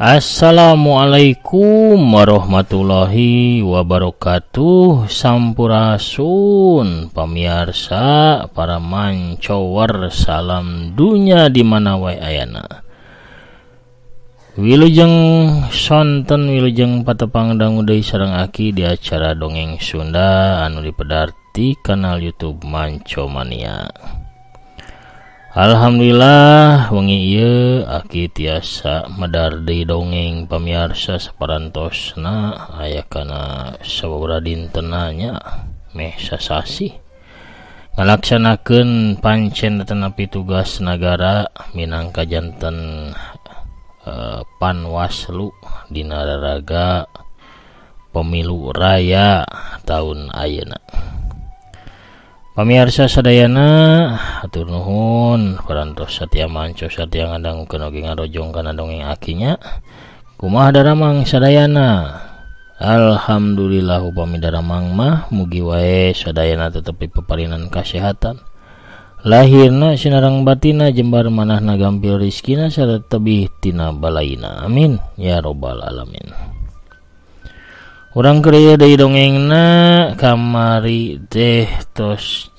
Assalamualaikum warahmatullahi wabarakatuh. Sampurasun pamirsa para mancower salam dunya di mana wae ayana. Wilujeng sonten wilujeng patepang dangu deui sareng Aki di acara dongeng Sunda anu dipedarti kanal YouTube Manco Mania. Alhamdulillah wengi ieu Aki tiasa medar deui dongeng pamirsa saparantosna aya kana sababaraha dintenna nya meh sasasi ngalaksanakeun pancen tenapi tugas nagara minangka janten Panwaslu dina raraga pemilu raya tahun ayeuna. Pamirsa sadayana hatur nuhun parantos satya manco satya ngadangukeun oge ngarojong kana dongeng Akinya. Kumaha daramang sadayana? Alhamdulillah upami daramang mah mugi wae sadayana tetepi peparinan kasehatan. Lahirna sinarang batina jembar manahna gampil rizkina sarta tebih tina balaina. Amin ya robbal alamin. Urang krieu deui dongengna kamari teh tos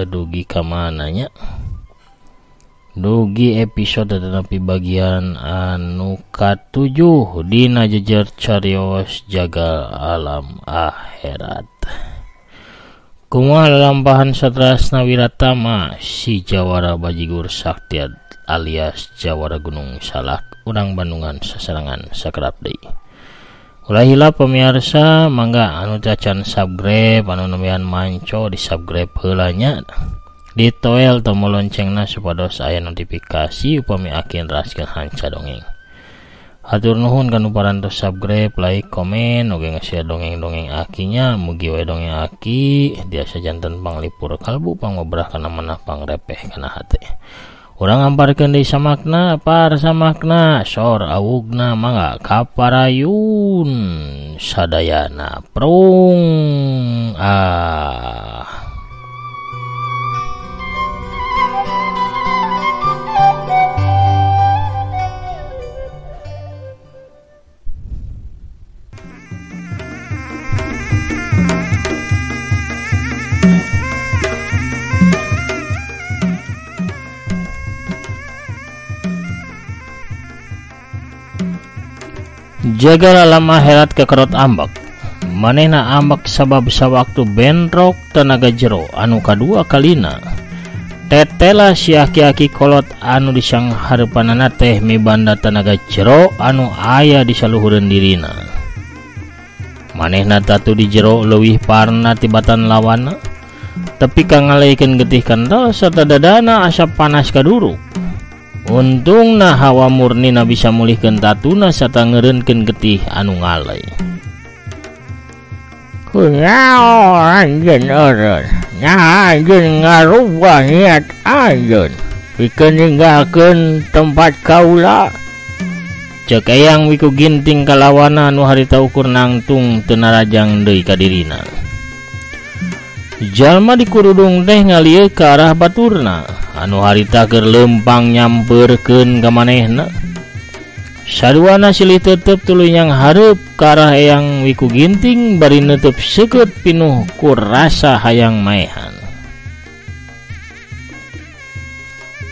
dugi ka mana nya? Dugi episode tenepi bagian anu ka-7 dina jejer carios jagal alam akhirat. Kumaha lalampahan Satrasna Wiratama si Jawara Bajigur Sakti alias Jawara Gunung Salak urang Bandungan sasarangan sakerap deui. Ulah hilap pamirsa mangga anu cacan subscribe anu nemian manco di subscribe heula nya. Ditoel tombol loncengna supados aya notifikasi upami Aki neraskeun hanca dongeng. Hatur nuhun kanu parantos subscribe, like, komen, oge nge-share dongeng-dongeng Akinya. Mugi wae dongeng Aki diasa janten panglipur kalbu pangobrah kana manah pangrepeh kana hate. Urang amparkeun deui samakna samakna sor awugna mangga kaparayun sadayana prung jagal alam akhirat kekerot ambak. Manehna ambak sabab sawaktu bentrok tenaga jero anu kadua kalina. Tetela si aki-aki kolot anu disanghareupanana teh mibanda tenaga jero anu aya di saluhureun dirina. Manehna tatu di jero leuwih parna tibatan lawanna. Tapi kangaleikeun getih kental sarta dadana asap panas kaduruk. Untungna hawa murnina bisa mulihkeun tatuna sarta ngeureunkeun getih anu ngalay. Kunaon anjeun eureun? Nyaha anjeun ngarubah niat anjeun pikeun ninggalkeun tempat kaula? Ceuk eyang wiku ginting kalawana anu harita ukur nangtung teu narajang deui ka dirina. Jalma di kurudung teh ngalieu ke arah baturna anu harita keur lempang nyampeurkeun ka manehna. Saduana silih tetep tuluy nyang hareup ka arah eyang wiku ginting bari neuteub seukeut pinuh ku rasa hayang maehan.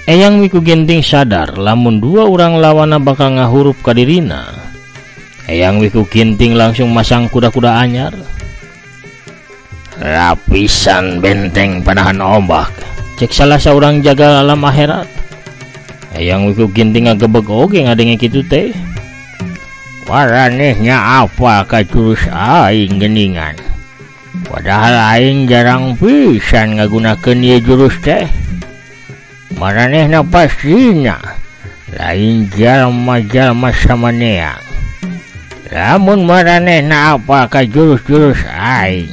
Eyang wiku ginting sadar lamun dua urang lawana bakal ngahurup ka dirina. Eyang wiku ginting langsung masang kuda-kuda anyar. Lapisan benteng panahan ombak, cek salah seorang jagal alam akhirat. Eyang wiku ginting ngagebeg oge ngadenge kitu teh. Waranehnya apa ka jurus aing geuningan? Padahal aing jarang pisan ngagunakeun ieu jurus teh. Maranehna pastina lain jalma-jalma samanea. Lamun maranehna apa ka jurus-jurus aing,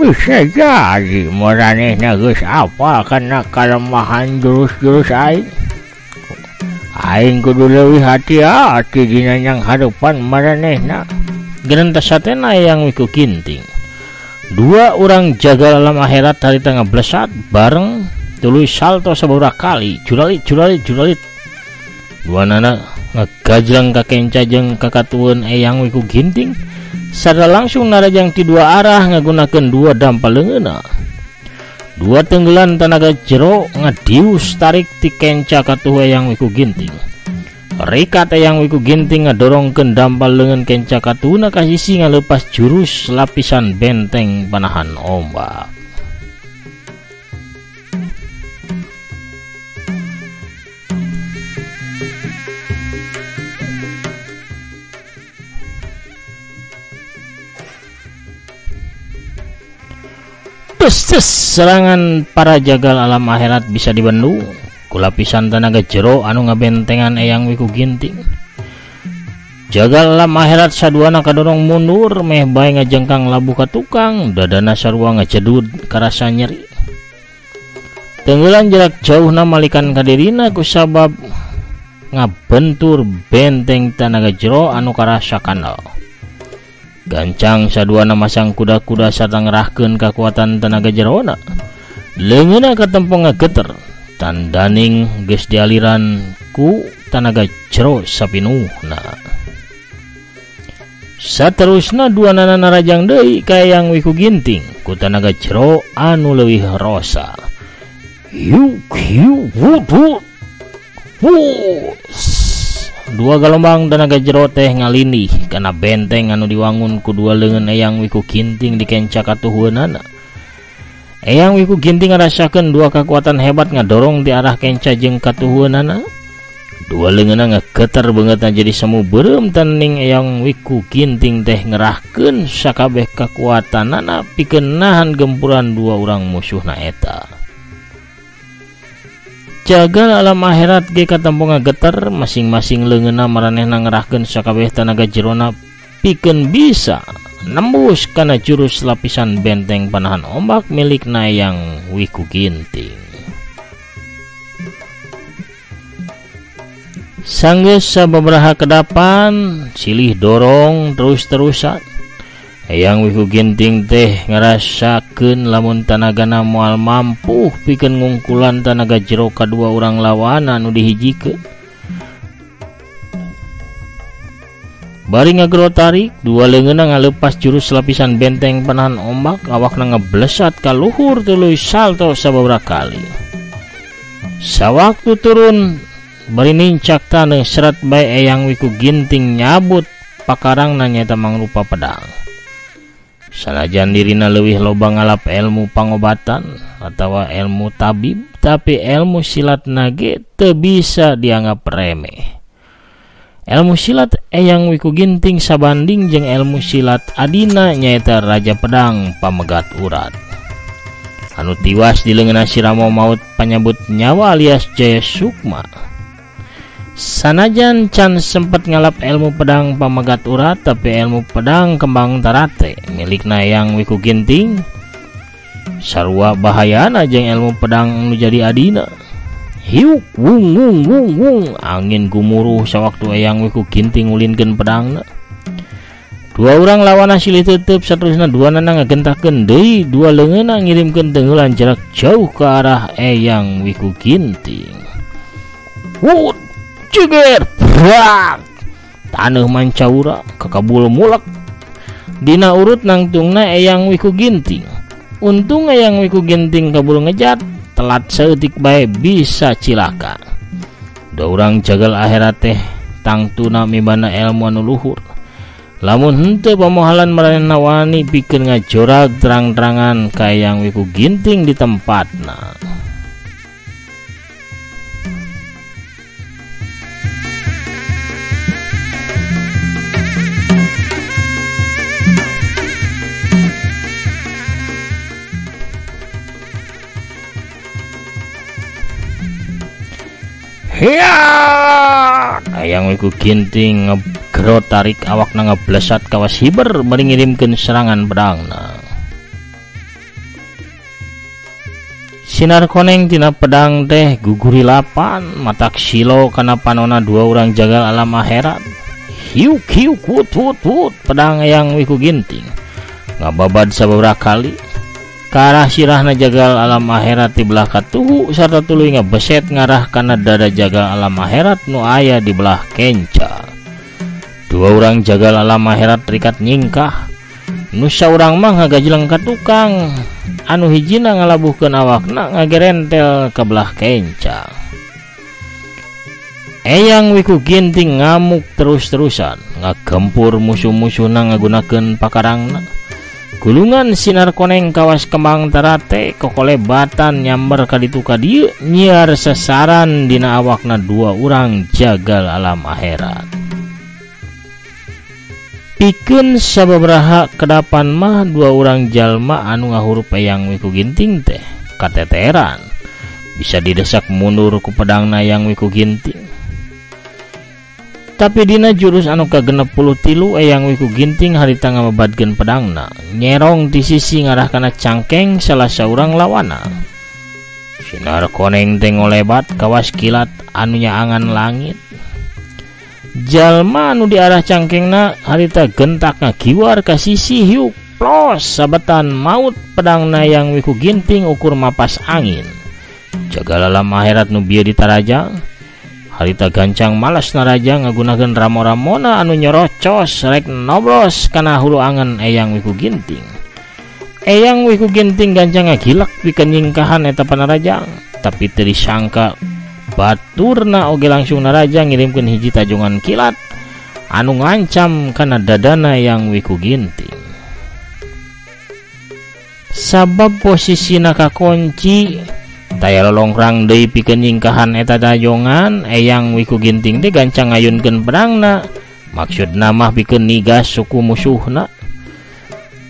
bisa jadi maranehna geus apa kana kalemahan jurus-jurus aing. Aing kudu leuwih hati-hati dina nyang hareupan maranehna. Gerentas satena yang wiku ginting. Dua orang jagal alam akhirat harita ngablesat bareng tuluy salto sabaraha kali juralit Duanana ngagajlang ka kenca jeung kakatueun Eyang Wiku Ginting sada langsung narajang ti dua arah ngagunakeun dua dampal leungeunna. Dua tenggelan tenaga jero ngadius tarik ti kenca katuh Eyang Wiku Ginting. Rikat Eyang Wiku Ginting ngadorongkeun dampal leungeun kenca katuhna ka sisi ngalepas jurus lapisan benteng panahan ombak. Terus serangan para jagal alam akhirat bisa dibendung ku lapisan tenaga jero anu ngabentengan Eyang Wiku Ginting. Jagal alam akhirat saduana kadorong mundur meh bae ngajengkang labu ka tukang, dadana sarua ngacedud karasa nyeri. Tenggelan jarak jauh namalikan kadirina ku sabab ngabentur benteng tenaga jero anu karasa kandal. Gancang saduana masang kuda-kuda sarta ngerahkeun kekuatan tenaga jerona. Leungeunna katempo ngageter tandaning geus dialiran ku tenaga jero sapinuhna. Saterusna duanana narajang deui ka Eyang Wiku Ginting ku tenaga jero anu leuwih rosa. Dua gelombang tenaga jero teh ngalindih kana benteng anu diwangun ku dua leungeun Eyang Wiku Ginting di kenca katuhueunana. Eyang Wiku Ginting ngarasakeun dua kekuatan hebat ngadorong di arah kenca jeung katuhueunana. Dua leungeunna ngageter beungeutna jadi semu beureum tanding Eyang Wiku Ginting teh ngerahkeun sakabeh kekuatanana pikeun nahan gempuran dua urang musuhna eta. Jagal alam akhirat ge katempo ngageter masing-masing leungeunna maranehna ngerahkeun sakabeh tenaga jerona pikeun bisa nembus kana jurus lapisan benteng panahan ombak milik Eyang Wiku Ginting. Sanggeus sababaraha kedapan silih dorong terus-terusan Eyang Wiku Ginting teh ngarasakeun lamun tanagana moal mampu pikeun ngungkulan tenaga jero kadua urang lawan anu dihijikeun. Bari ngagero tarik, dua leungeunna ngalepas jurus lapisan benteng panahan ombak, awakna ngeblesat ka luhur tuluy salto sababaraha kali. Sawaktu turun bari nincak taneuh seret bae Eyang Wiku Ginting nyabut pakarangna nyaeta mangrupa pedang. Sanajan dirina leuwih loba ngalap ilmu pangobatan atawa ilmu tabib, tapi ilmu silat nage teu bisa dianggap remeh. Ilmu silat Eyang Wiku Ginting sabanding jeung ilmu silat adina nyaeta Raja Pedang Pamegat Urat. Anu tiwas di leungeunna si Rama Maut panyabut nyawa alias Jaya Sukma. Sanajan can sempet ngalap ilmu pedang Pamegat Urat, tapi ilmu pedang Kembang Tarate milikna Eyang Wiku Ginting sarua bahayana jeung ilmu pedang anu jadi adina. Hiuk wung wung wung wung, angin gumuruh sawaktu Eyang Wiku Ginting ngulinkeun pedangna. Dua urang lawanna silih teuteup saterusna duana ngagentakeun deui dua leungeunna ngirimkeun tenggelan jarak jauh ke arah Eyang Wiku Ginting. Wut ceger brak taneuh mancaura kakabul mulak dina urut nangtungna Eyang Wiku Ginting. Untung Eyang Wiku Ginting kabul ngejat, telat saeutik bae bisa cilaka. Dua urang jagal akhirat teh tangtuna mibana ilmu anu luhur. Lamun henteu pamohalan maranehna wani pikeun ngajorag terang-terangan ka Eyang Wiku Ginting di tempatna. Ya, Eyang Wiku Ginting ngegero tarik awakna ngeblesat kawas hiber bari ngirimkeun serangan pedangna. Sinar koneng tina pedang teh guguri lapan matak silo kana panona dua urang jagal alam akhirat. Hiuk hiuk wut wut wut pedang Eyang Wiku Ginting ngababad sababaraha kali. Karah sirahna jagal alam akhirat di belah katuhu sarta tuluy ngabeset ngarah kana dada jagal alam akhirat nu aya di belah kenca. Dua orang jagal alam akhirat terikat nyingkah. Nu saurang mah ngagajleng ka tukang, anu hijina ngalabuhkeun awakna ngagerentel ka belah kenca. Eyang Wiku Ginting ngamuk terus-terusan ngagempur musuh-musuhna ngagunakeun pakarangna. Gulungan sinar koneng kawas kembang tarate kokolebatan nyamber ka ditu ka dieu nyiar sasaran dina awakna dua urang jagal alam akhirat. Pikeun sababaraha kedapan mah dua urang jalma anu ngahurup Eyang Wiku Ginting teh kateteran bisa didesak mundur ku pedangna Eyang Wiku Ginting. Tapi dina jurus anu ka-63 Eyang Wiku Ginting harita ngamebadkeun pedangna nyerong di sisi ngarah kana cangkeng salah saurang lawana. Sinar koneng teh ngolebat kawas kilat anu nyaangan langit. Jalma anu di arah cangkengna harita gentak ngagiwar ka sisi hiuk plos sabetan maut pedangna Eyang Wiku Ginting ukur mapas angin. Jagal alam akhirat nu bieu ditarajang harita gancang malas naraja ngagunakeun ramo-ramona anu nyorocos rek nobros kana hulu angan Eyang Wiku Ginting. Eyang Wiku Ginting gancang ngagilak pikeun nyingkahan eta panarajang, tapi teu disangka baturna oge langsung naraja ngirimkeun hiji tajongan kilat anu ngancam kana dadana Eyang Wiku Ginting. Sabab posisina kakunci taya lolongrang deui pikeun nyingkahan eta dajongan, Eyang Wiku Ginting teh gancang ngayunkeun pedangna maksudna mah pikeun nigas suku musuhna.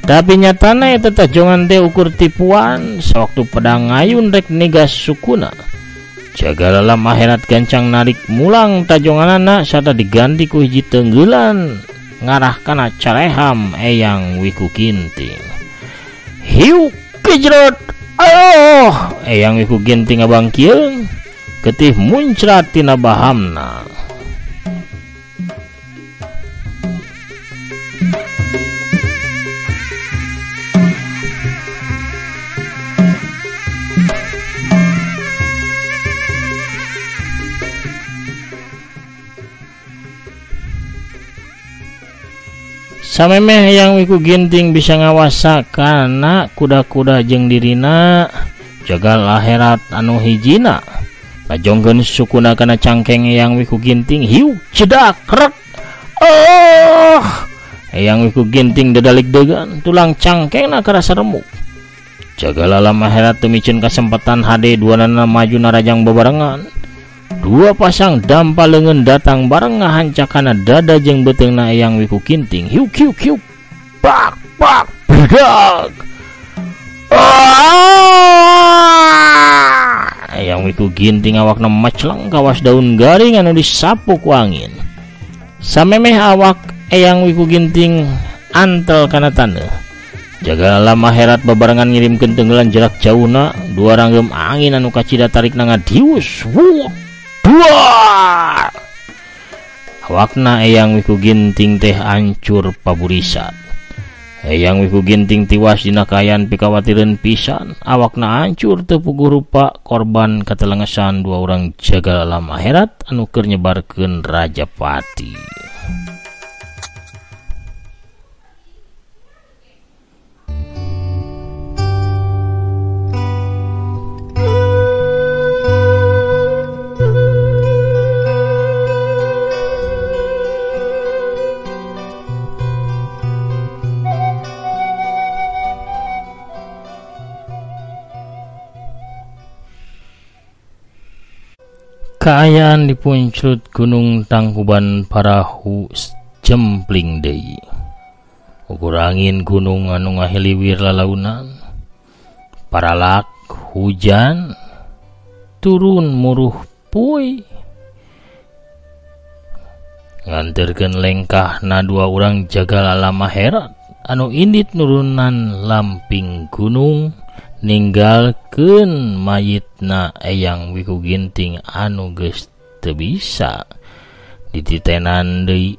Tapi nyatana eta tajongan teh ukur tipuan sewaktu pedang ngayun rek nigas sukuna. Jagal alam akhirat gancang narik mulang tajonganana sarta diganti ku hiji tenggeulan ngarah kana careham Eyang Wiku Ginting. Hiu kejrot. Ayo, Eyang Wiku Ginting ngabangkieun getih muncrat tina bahamna. Samemeh Eyang Wiku Ginting bisa ngawasa kana kuda-kuda jeung dirina jagal akhirat anu hijina ngajongkeun sukuna kana cangkeng Eyang Wiku Ginting hiu cedak krek. Eyang Wiku Ginting dadalik deugan tulang cangkengna karasa remuk. Jagal alam akhirat teu micen kasempatan hade duanana maju narajang bebarengan. Dua pasang dampal leungeun datang bareng ngahancakana dada jeung beteungna Eyang Wiku Ginting. Hiuk hiuk hiuk. Bak bak bedag. Eyang Wiku Ginting awakna macleng kawas daun garing anu disapu ku angin. Samemeh awak Eyang Wiku Ginting antel kana taneuh. Jagal alam akhirat bebarengan ngirimkeun tenggelan jarak jauhna dua ranggem angin anu kacida tarikna ngadius. Dua awakna Eyang Wiku Ginting teh hancur paburisat. Eyang Wiku Ginting tiwas dina kaayaan pikawatireun pisan, awakna hancur teu puguh rupa korban katelengesan dua orang jagal alam akhirat anu keur nyebarkeun Rajapati. Kaayaan di punclut Gunung Tangkuban Parahu jempling deui. Ukur angin gunung anu ngahiliwir lalaunan. Paralak hujan turun muruh puy. Nganterkeun lengkahna dua urang jagal alam akhirat anu indit nurunan lamping gunung ninggalkeun mayitna Eyang Wiku Ginting anu geus teu bisa dititenan deui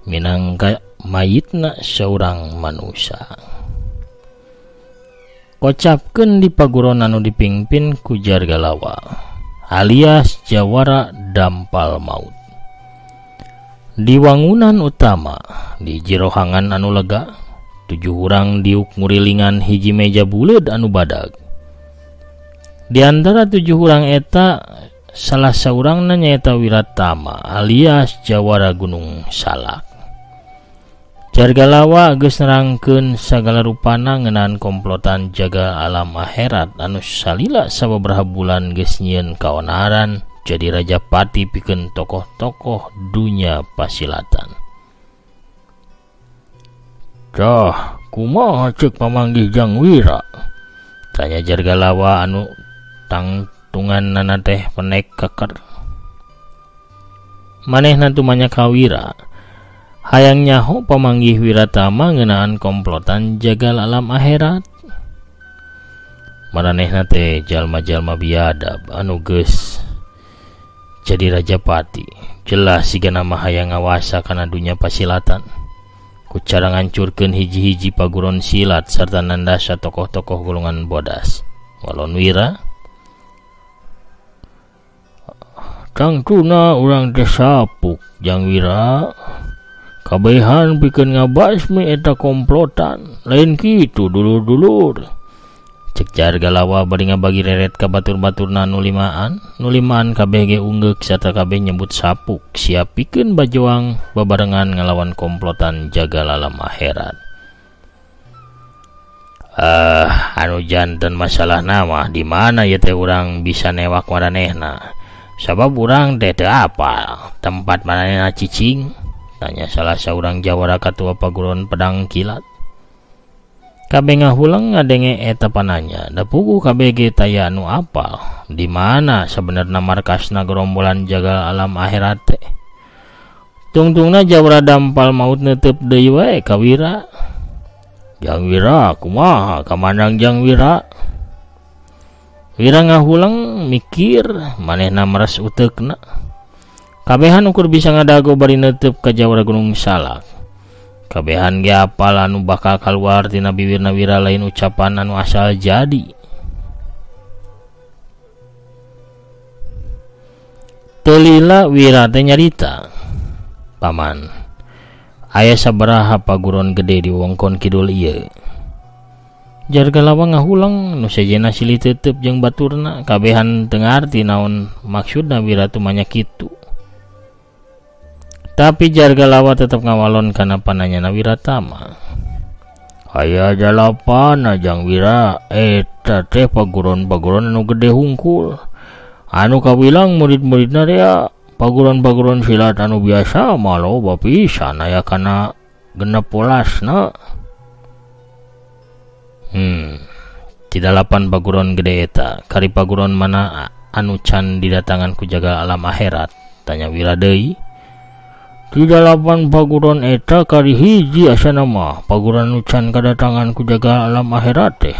minangka mayitna seorang manusia. kocapkeun di paguron anu dipingpin ku Jargalawa alias jawara dampal maut. Di wangunan utama di jirohangan anu lega 7 urang diuk ngurilingan hiji meja buleud anu badag. Di antara 7 urang eta salah saurangna nyaeta Wiratama alias jawara Gunung Salak. Jargalawa geus nerangkeun sagala rupana ngeunaan komplotan jaga alam akhirat anu salila sababaraha bulan geus nyieun kaonaran jadi Rajapati pikeun tokoh-tokoh dunya pasilatan. "Cah, kumaha ceuk pamanggih Jang Wira?" tanya Jargalawa anu tangtungan nana teh penek keker. Manehna tumanya ka Wira, hayang nyaho pamanggih Wiratama ngeunaan komplotan jagal alam akhirat. Maranehna teh jalma-jalma biadab anu geus jadi Rajapati, jelas siga nama hayang ngawasa kana dunya pasilatan ku cara ngancurkeun hiji-hiji paguron silat sarta nandasa tokoh-tokoh golongan bodas. Walon Wira, "Cangtuna urang teh sapuk Jang Wira, kabehan pikeun ngabasmi eta komplotan, lain kitu dulur-dulur," cek Jargalawa bari ngabagi reret ka batur-baturna nu limaan kabeh ge ungeuk sarta kabeh nyebut sapuk siap pikeun bajoang babarengan ngalawan komplotan jagal alam akhirat. Anu janten masalah nama di mana ya teh urang bisa newak maranehna, sabab urang teh teu apal tempat manehna cicing, tanya salah saurang jawara katua paguron pedang kilat. Kabeh ngahulang ngadenge eta pananya, da puguh kabeh ge taya anu apal di mana sabenerna markasna gerombolan jagal alam akhirat teh. Tungtungna jawara dampal maut neuteup deui wae ka Wira. "Jang Wira, kumaha kamandang Jang Wira?" Wira ngahulang mikir, manehna meres uteukna. Kabehan ukur bisa ngadago bari neuteub ka jawara Gunung Salak. Kabehan ge apal anu bakal kaluar tina bibirna Wira lain ucapan anu asal jadi. Teu lila Wira teh nyarita, "Paman, aya sabaraha paguron gede di wewengkon kidul ieu?" Jargalawa ngahulang nu sejena silih teuteub jeung baturna, kabehan teu ngarti naon maksudna Wira tumanya kitu. Tapi Jargalawa tetap ngawalon kana pananyana Wiratama. "Aya jalapan Jang Wira, eta teh paguron-paguron anu gede hungkul, anu kawilang murid-muridna rea paguron-paguron silat anu biasa mah loba pisan aya kana 16. Ti 8 paguron gede eta, kari paguron mana anu can didatangan ku jaga alam akhirat?" tanya Wira deui. "Ti 8 paguron eta kari hiji asana mah paguron anu can kadatangan ku jaga alam akhirat teh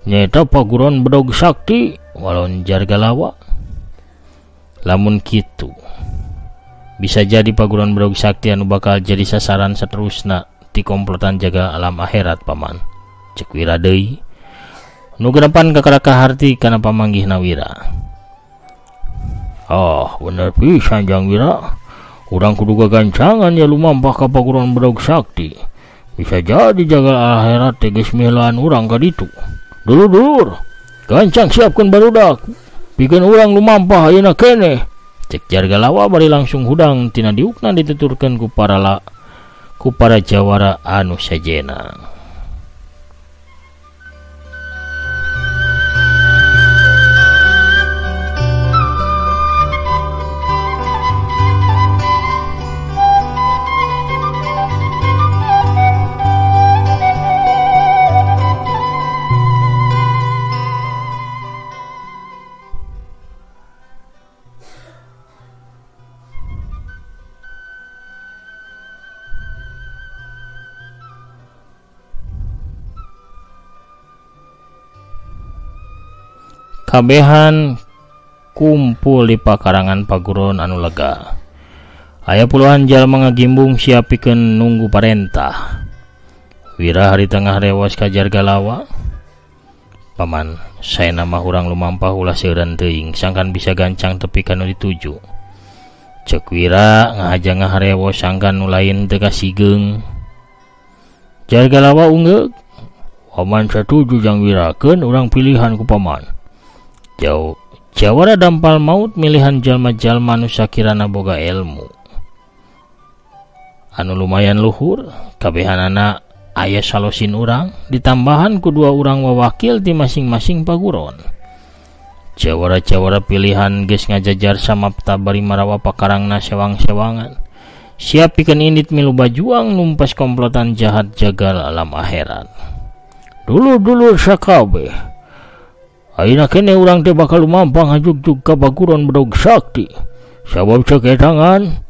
nyaeta paguron Bedog Sakti," walon Jargalawa. Lamun kitu, bisa jadi paguron Bedog Sakti anu bakal jadi sasaran saterusna ti komplotan jaga alam akhirat, Paman, cek Wira deui. Nu genepan kakaraka harti kana pamanggihna Wira. "Bener pisan Jang Wira, urang kudu gagancangan ya lumampah ka paguron Bedog Sakti. Bisa jadi jagal akhirat teh geus mihelaan urang ka ditu. Dulur-dulur, gancang siapkeun barudak, pikeun urang lumampah ayeuna keneh," cek Jargalawa bari langsung hudang tina diukna dituturkeun ku para jawara anu sajena. Kabehan kumpul di pakarangan paguron anu lega. Aya puluhan jalma ngagimbung siap pikeun nunggu parentah. Wira hari tengah rewas ka Jargalawa. Paman, saya nama urang lumampah ulah seureun teuing, sangkan bisa gancang tepi kanu dituju. Cek Wira ngahajang ngaharewo sangkan nu lain teu kasigeung. Jar galawa ungeuk. Paman satuju jang Wirakeun urang pilihan ku paman. Jawara dampal maut milihan jalma-jalma nu sakirana boga ilmu anu lumayan luhur, kabehanana aya salosin urang, ditambahan kedua urang wawakil di masing-masing paguron. Jawara-jawara pilihan geus ngajajar samapta bari marawa pakarangna sewang-sewangan, siap pikeun indit milu bajuang numpas komplotan jahat jagal alam akhirat. Dulur-dulur sakabeh, ayeuna kene urang teh bakal lumampah ngajugjug ka paguron bedog sakti, sabab saketangan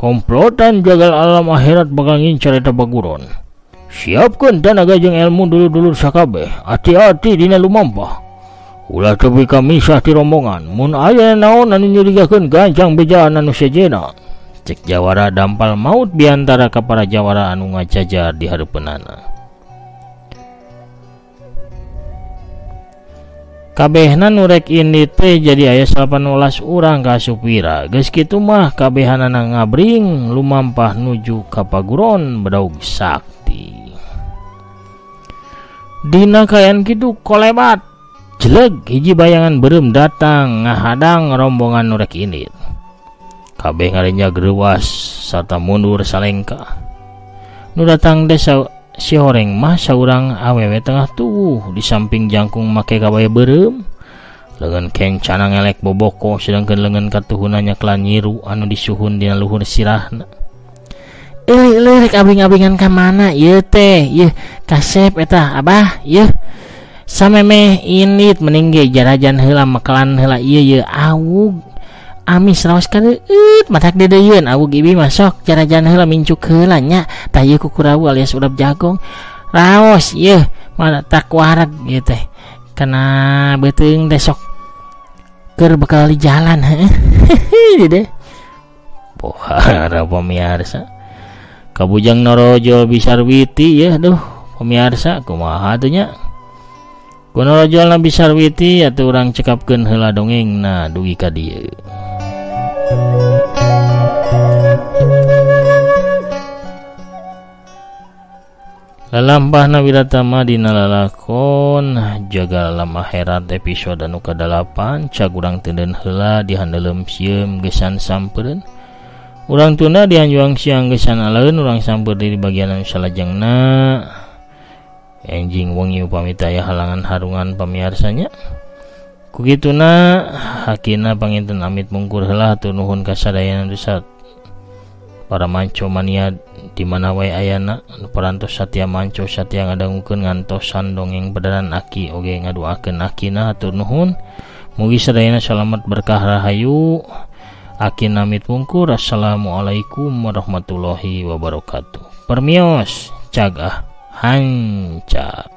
komplotan jagal alam akhirat bakal ngincar eta paguron. Siapkeun tenaga jeung ilmu dulur-dulur sakabeh, hati-hati dina lumampah. Ulah tepi ka misah ti rombongan, mun aya naon anu nyurigakeun gancang bejaan anu sejena. Cek jawara dampal maut biantara ka para jawara anu ngajajar di hareupeunana. Kabehna nu rek indit teh jadi aya 18 urang ka supira. Geus kitu mah kabehanana ngabring lumampah nuju ka paguron bedaug sakti. Dina kayan kitu kolebat jeleg hiji bayangan beureum datang ngahadang rombongan nu rek indit. Kabeh ngarenja greuwas sarta mundur salengka. Nu datang desa si horeng mah saurang awewe tengah tubuh di samping jangkung make kabaya beureum, leungeun kencana ngelek boboko sedangkeun leungeun katuhuna nyaklan nyiru anu disuhun dina luhur sirahna. Rek abing-abingan ka mana ieu teh? Ieu kasep eta abah, ieu samemeh indit mending ge jarajan heula makalan heula ieu awug. Amis raos kareueut matak dedeyeun awug ibi masok jarajan heula mincuk heula nya tah ieu kukurawu alias urap jagong. Raos ieu mana tak wareg ieu teh. Kana beuteung teh sok keur bakal di jalan heuh. Deh. Pohara pamirsa. Kabujang norojol Bisarwiti ya duh pemirsa kumaha atuh nya. Ku norojolna Bisarwiti atuh urang cekapkeun heula dongengna dugi ka dieu. Lalampahna Wiratama dina lalakon jagal alam akhirat episode anu ka-8 cag urang teudeun heula dihandeuleum sieum gesan sampeureun. Urang tunda dianjuang siang gesan aleun urang samper di bagian anu salajengna. Enjing wengi upami aya halangan harungan pamiarsanya. Kugituna hakina panginten amit mungkur heula hatur nuhun ka sadayana dusat para manco mania di mana wae ayana parantos satya manco satya ngadangukeun ngantosan dongeng bedaran aki oge ngaduakeun akina hatur nuhun mugi sadayana salamet berkah rahayu. Akin namit pungkur. Assalamualaikum warahmatullahi wabarakatuh. Permios cagah hanca.